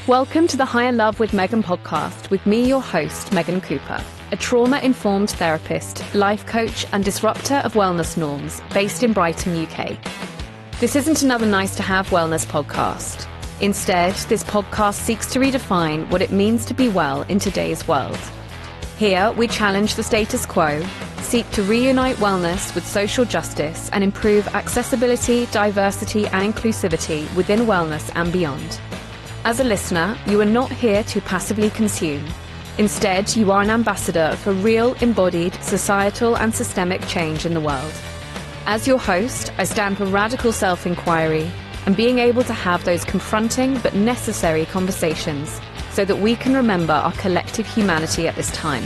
Welcome to the Higher Love with Megan podcast with me, your host, Megan Cooper, a trauma-informed therapist, life coach and disruptor of wellness norms based in Brighton, UK. This isn't another nice-to-have wellness podcast. Instead, this podcast seeks to redefine what it means to be well in today's world. Here, we challenge the status quo, seek to reunite wellness with social justice and improve accessibility, diversity and inclusivity within wellness and beyond. As a listener, you are not here to passively consume. Instead, you are an ambassador for real, embodied, societal and systemic change in the world. As your host, I stand for radical self-inquiry and being able to have those confronting but necessary conversations so that we can remember our collective humanity at this time.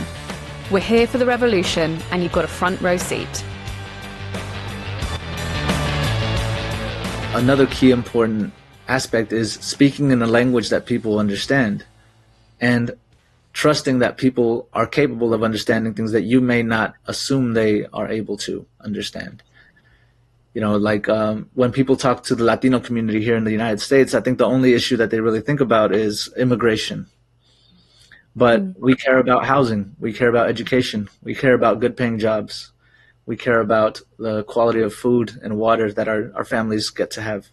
We're here for the revolution and you've got a front row seat. Another key important aspect is speaking in a language that people understand and trusting that people are capable of understanding things that you may not assume they are able to understand. You know, like when people talk to the Latino community here in the United States, I think the only issue that they really think about is immigration. But we care about housing, we care about education, we care about good paying jobs, we care about the quality of food and water that our families get to have.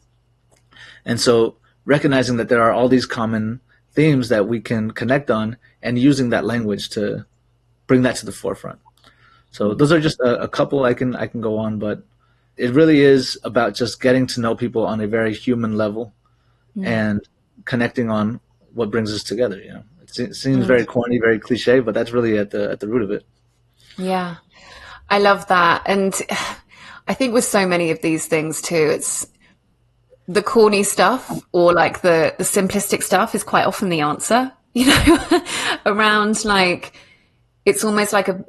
And so recognizing that there are all these common themes that we can connect on and using that language to bring that to the forefront. So those are just a couple I can go on, but it really is about just getting to know people on a very human level and connecting on what brings us together. You know, it seems very corny, very cliche, but that's really at the root of it. Yeah, I love that. And I think with so many of these things too, it's the corny stuff or like the simplistic stuff is quite often the answer, you know, around like, it's almost like a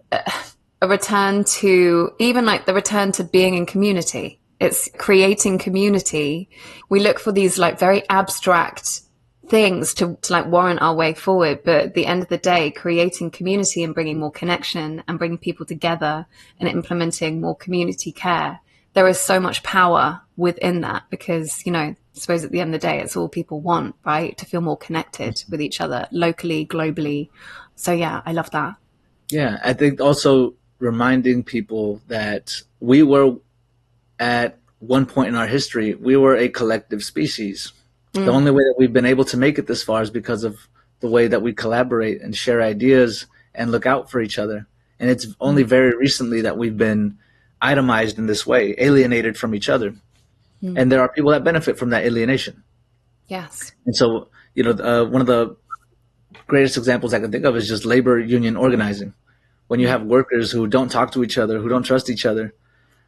return to even like the return to being in community. It's creating community. We look for these like very abstract things to like warrant our way forward. But at the end of the day, creating community and bringing more connection and bringing people together and implementing more community care. There is so much power within that because, you know, I suppose at the end of the day, it's all people want, right? To feel more connected with each other locally, globally. So yeah, I love that. Yeah, I think also reminding people that we were at one point in our history, we were a collective species. The only way that we've been able to make it this far is because of the way that we collaborate and share ideas and look out for each other. And it's only very recently that we've been itemized in this way, alienated from each other. And there are people that benefit from that alienation. Yes. And so, you know, one of the greatest examples I can think of is just labor union organizing. When you have workers who don't talk to each other, who don't trust each other,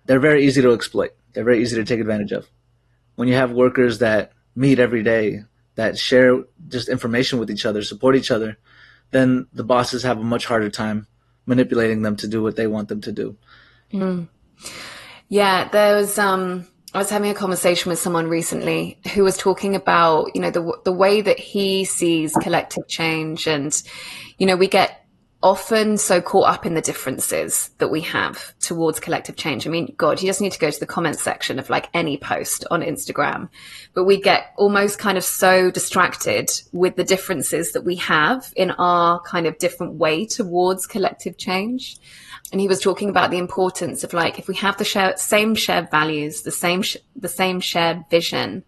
they're very easy to exploit. They're very easy to take advantage of. When you have workers that meet every day, that share just information with each other, support each other, then the bosses have a much harder time manipulating them to do what they want them to do. Yeah, there was, I was having a conversation with someone recently who was talking about, you know, the way that he sees collective change. And, you know, we get often so caught up in the differences that we have towards collective change. I mean, God, you just need to go to the comments section of like any post on Instagram, but we get almost kind of so distracted with the differences that we have in our kind of different way towards collective change. And he was talking about the importance of like, if we have the same shared values, the same shared vision,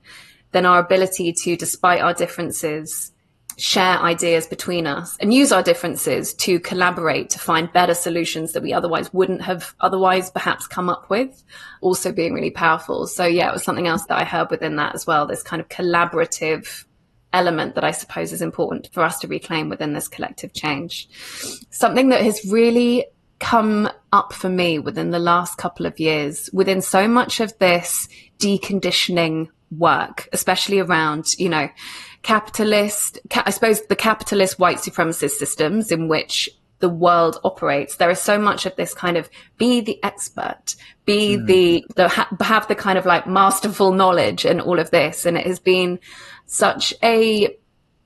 then our ability to, despite our differences, share ideas between us and use our differences to collaborate to find better solutions that we otherwise wouldn't have perhaps come up with, also being really powerful. So yeah, it was something else that I heard within that as well, this kind of collaborative element that I suppose is important for us to reclaim within this collective change. Something that has really come up for me within the last couple of years, within so much of this deconditioning work, especially around, you know, I suppose the capitalist white supremacist systems in which the world operates. There is so much of this kind of be the expert, have the kind of like masterful knowledge and all of this. And it has been such a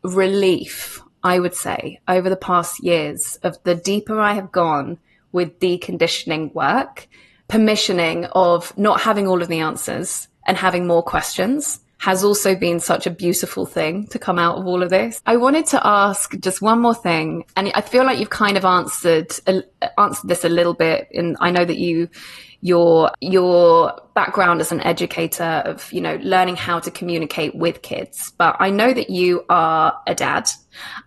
relief, I would say, over the past years of the deeper I have gone with deconditioning work, permissioning of not having all of the answers and having more questions has also been such a beautiful thing to come out of all of this. I wanted to ask just one more thing, and I feel like you've kind of answered this a little bit. And I know that your background as an educator of, learning how to communicate with kids, but I know that you are a dad.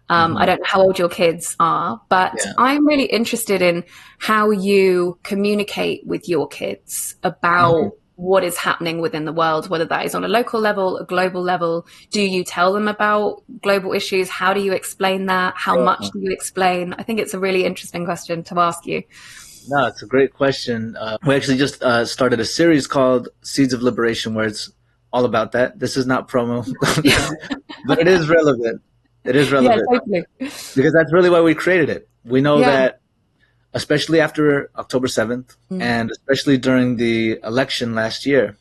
I don't know how old your kids are, but I'm really interested in how you communicate with your kids about what is happening within the world, whether that is on a local level, a global level. Do you tell them about global issues? How do you explain that? How much do you explain? I think it's a really interesting question to ask you. No, it's a great question. We actually just started a series called Seeds of Liberation, where it's all about that. This is not promo, but it is relevant. It is relevant. Yeah, totally. Because that's really why we created it. We know that, especially after October 7th, and especially during the election last year,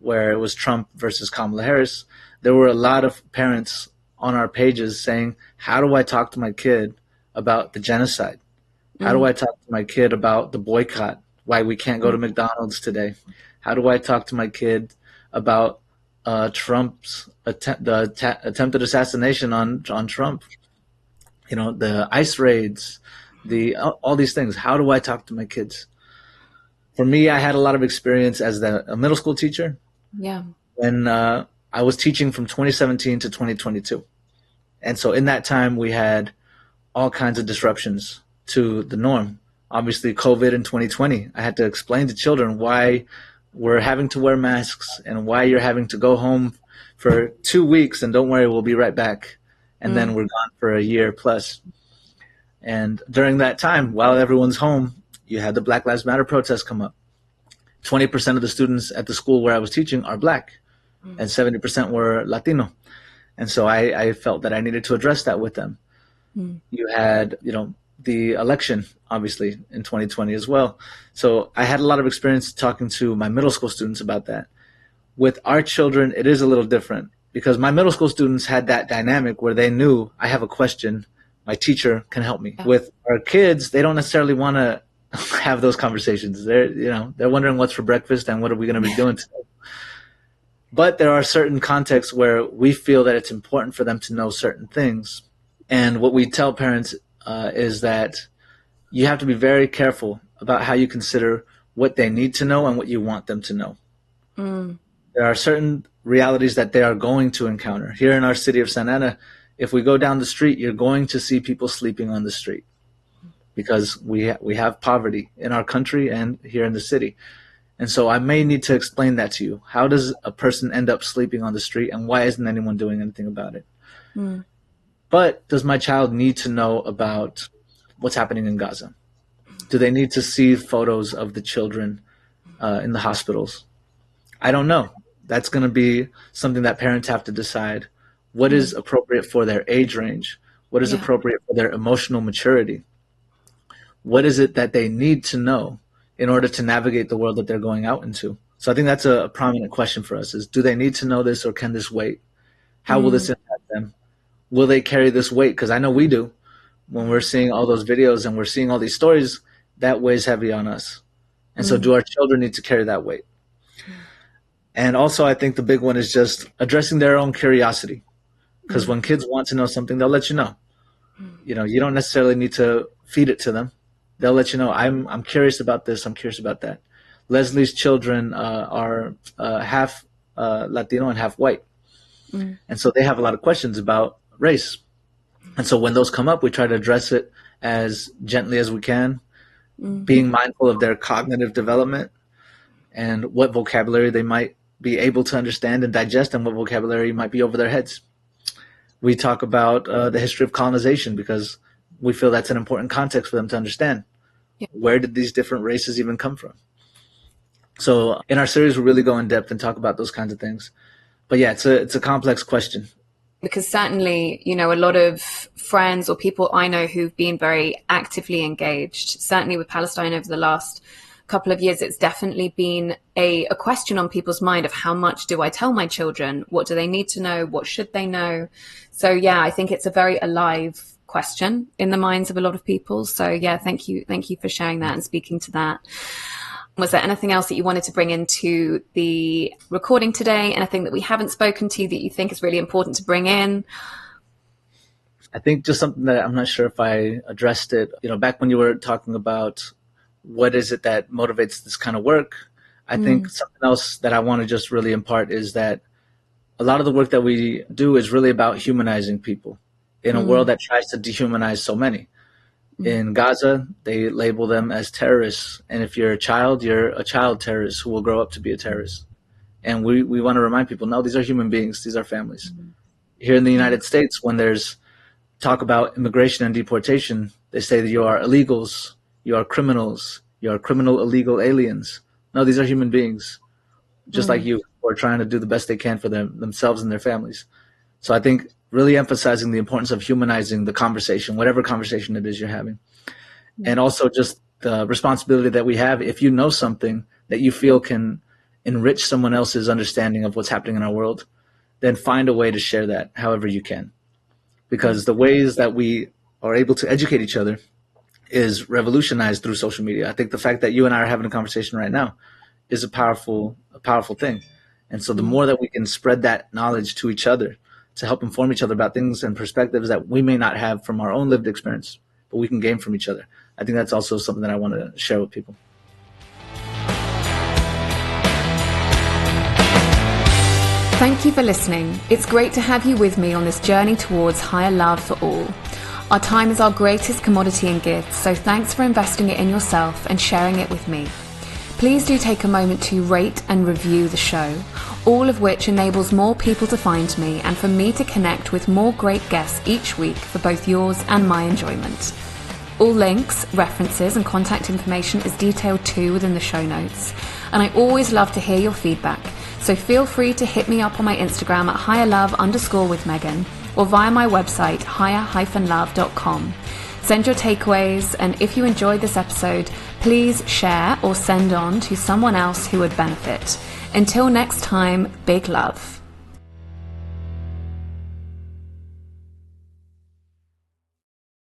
where it was Trump versus Kamala Harris, there were a lot of parents on our pages saying, how do I talk to my kid about the genocide? How do I talk to my kid about the boycott, why we can't go to McDonald's today? How do I talk to my kid about Trump's attempted assassination on Trump? The ICE raids, all these things. How do I talk to my kids? For me, I had a lot of experience as a middle school teacher. Yeah. When I was teaching from 2017 to 2022. And so in that time, we had all kinds of disruptions to the norm. Obviously, COVID in 2020, I had to explain to children why we're having to wear masks and why you're having to go home for 2 weeks, and don't worry, we'll be right back. And then we're gone for a year plus. And during that time, while everyone's home, you had the Black Lives Matter protests come up. 20% of the students at the school where I was teaching are Black, and 70% were Latino. And so I felt that I needed to address that with them. You had, the election, obviously, in 2020 as well. So I had a lot of experience talking to my middle school students about that. With our children, it is a little different because my middle school students had that dynamic where they knew, I have a question, my teacher can help me. Yeah. With our kids, they don't necessarily want to have those conversations. They're wondering what's for breakfast and what are we going to be doing today. But there are certain contexts where we feel that it's important for them to know certain things. And what we tell parents is that you have to be very careful about how you consider what they need to know and what you want them to know. There are certain realities that they are going to encounter. Here in our city of Santa Ana, if we go down the street, you're going to see people sleeping on the street because we have poverty in our country and here in the city. And so I may need to explain that to you. How does a person end up sleeping on the street, and why isn't anyone doing anything about it? But does my child need to know about what's happening in Gaza? Do they need to see photos of the children in the hospitals? I don't know. That's going to be something that parents have to decide. What is appropriate for their age range? What is appropriate for their emotional maturity? What is it that they need to know in order to navigate the world that they're going out into? So I think that's a prominent question for us is, do they need to know this or can this wait? How will this impact them? Will they carry this weight? Because I know we do. When we're seeing all those videos and we're seeing all these stories, that weighs heavy on us. And so do our children need to carry that weight? And also, I think the big one is just addressing their own curiosity. Because when kids want to know something, they'll let you know. You don't necessarily need to feed it to them. They'll let you know, I'm curious about this, I'm curious about that. Leslie's children are half Latino and half white. And so they have a lot of questions about race. And so when those come up, we try to address it as gently as we can, being mindful of their cognitive development and what vocabulary they might be able to understand and digest and what vocabulary might be over their heads. We talk about the history of colonization because we feel that's an important context for them to understand. Where did these different races even come from? So in our series, we really go in depth and talk about those kinds of things. But yeah, it's a complex question. Because certainly, a lot of friends or people I know who've been very actively engaged, certainly with Palestine over the last couple of years, it's definitely been a question on people's mind of how much do I tell my children? What do they need to know? What should they know? So yeah, I think it's a very alive question in the minds of a lot of people. So yeah, thank you for sharing that and speaking to that. Was there anything else that you wanted to bring into the recording today? Anything that we haven't spoken to that you think is really important to bring in? I think just something that I'm not sure if I addressed it, back when you were talking about what is it that motivates this kind of work, I think something else that I want to just really impart is that a lot of the work that we do is really about humanizing people in a world that tries to dehumanize so many. In Gaza, they label them as terrorists. And if you're a child terrorist who will grow up to be a terrorist. And we want to remind people, no, these are human beings. These are families. Here in the United States, when there's talk about immigration and deportation, they say that you are illegals, you are criminals, you are criminal illegal aliens. No, these are human beings, just like you, who are trying to do the best they can for themselves and their families. So I think really emphasizing the importance of humanizing the conversation, whatever conversation it is you're having. And also just the responsibility that we have, if you know something that you feel can enrich someone else's understanding of what's happening in our world, then find a way to share that however you can. Because the ways that we are able to educate each other is revolutionized through social media. I think the fact that you and I are having a conversation right now is a powerful thing. And so the more that we can spread that knowledge to each other to help inform each other about things and perspectives that we may not have from our own lived experience, but we can gain from each other. I think that's also something that I want to share with people. Thank you for listening. It's great to have you with me on this journey towards higher love for all. Our time is our greatest commodity and gift, so thanks for investing it in yourself and sharing it with me. Please do take a moment to rate and review the show, all of which enables more people to find me and for me to connect with more great guests each week for both yours and my enjoyment. All links, references and contact information is detailed too within the show notes. And I always love to hear your feedback, so feel free to hit me up on my Instagram at higherlove_with_Megan or via my website higher-love.com. Send your takeaways, and if you enjoyed this episode, please share or send on to someone else who would benefit. Until next time, big love.